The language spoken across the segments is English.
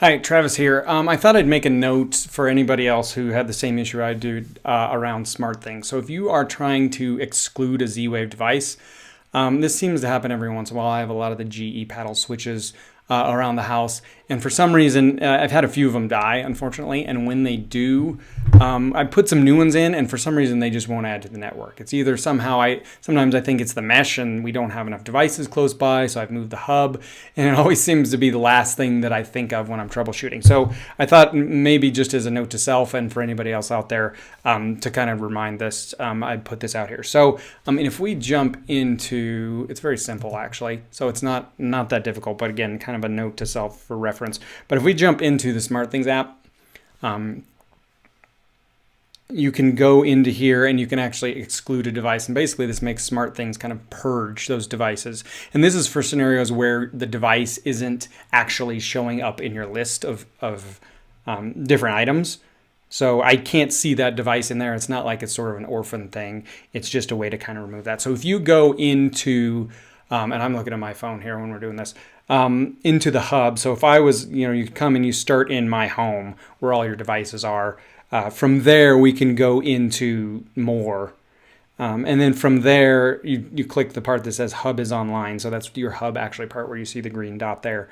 Hi, Travis here. I thought I'd make a note for anybody else who had the same issue I do around SmartThings. So if you are trying to exclude a Z-Wave device, this seems to happen every once in a while. I have a lot of the GE paddle switches around the house, and for some reason, I've had a few of them die, unfortunately, and when they do, I put some new ones in, and for some reason, they just won't add to the network. It's either sometimes I think it's the mesh, and we don't have enough devices close by, so I've moved the hub, and it always seems to be the last thing that I think of when I'm troubleshooting. So I thought maybe just as a note to self and for anybody else out there to kind of remind this, I put this out here. So if we jump into, it's very simple actually, so it's not that difficult, but again, kind of a note to self for reference. But if we jump into the SmartThings app, you can go into here and you can actually exclude a device. And basically this makes SmartThings kind of purge those devices. And this is for scenarios where the device isn't actually showing up in your list of different items. So I can't see that device in there. It's not like it's sort of an orphan thing. It's just a way to kind of remove that. So if you go into, and I'm looking at my phone here when we're doing this, into the hub. So if I was, you come and you start in my home where all your devices are. From there, we can go into more. And then from there, you click the part that says hub is online. So that's your hub actually part where you see the green dot there.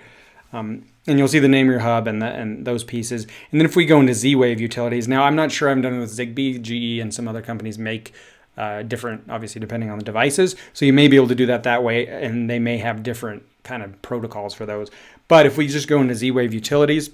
And you'll see the name of your hub and those pieces. And then if we go into Z-Wave utilities, now I'm not sure I'm done with Zigbee, GE, and some other companies make different, obviously depending on the devices. So you may be able to do that way, and they may have different kind of protocols for those. But if we just go into Z-Wave utilities,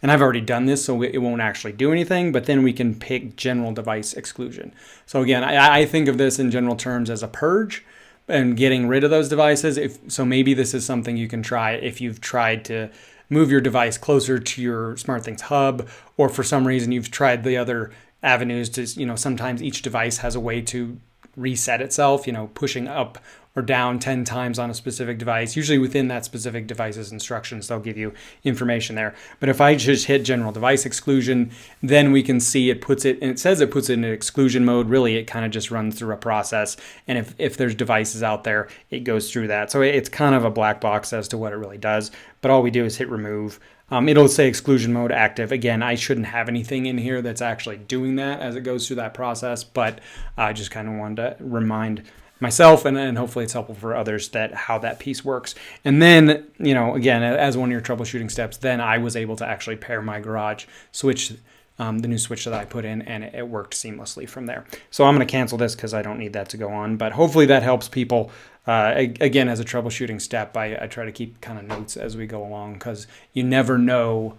and I've already done this, so it won't actually do anything, but then we can pick general device exclusion. So again, I think of this in general terms as a purge and getting rid of those devices. So maybe this is something you can try if you've tried to move your device closer to your SmartThings hub, or for some reason you've tried the other avenues to, sometimes each device has a way to reset itself, pushing up or down 10 times on a specific device. Usually within that specific device's instructions, they'll give you information there. But if I just hit general device exclusion, then we can see it puts it, and it says it puts it in exclusion mode. Really, it kind of just runs through a process. And if there's devices out there, it goes through that. So it's kind of a black box as to what it really does. But all we do is hit remove. It'll say exclusion mode active. Again, I shouldn't have anything in here that's actually doing that as it goes through that process, but I just kind of wanted to remind myself and hopefully it's helpful for others that how that piece works. And then, again, as one of your troubleshooting steps, then I was able to actually pair my garage switch, the new switch that I put in, and it worked seamlessly from there. So I'm going to cancel this because I don't need that to go on, but hopefully that helps people. Again, as a troubleshooting step, I try to keep kind of notes as we go along because you never know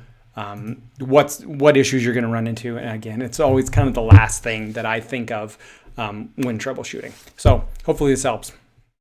what issues you're going to run into. And again, it's always kind of the last thing that I think of when troubleshooting. So hopefully this helps.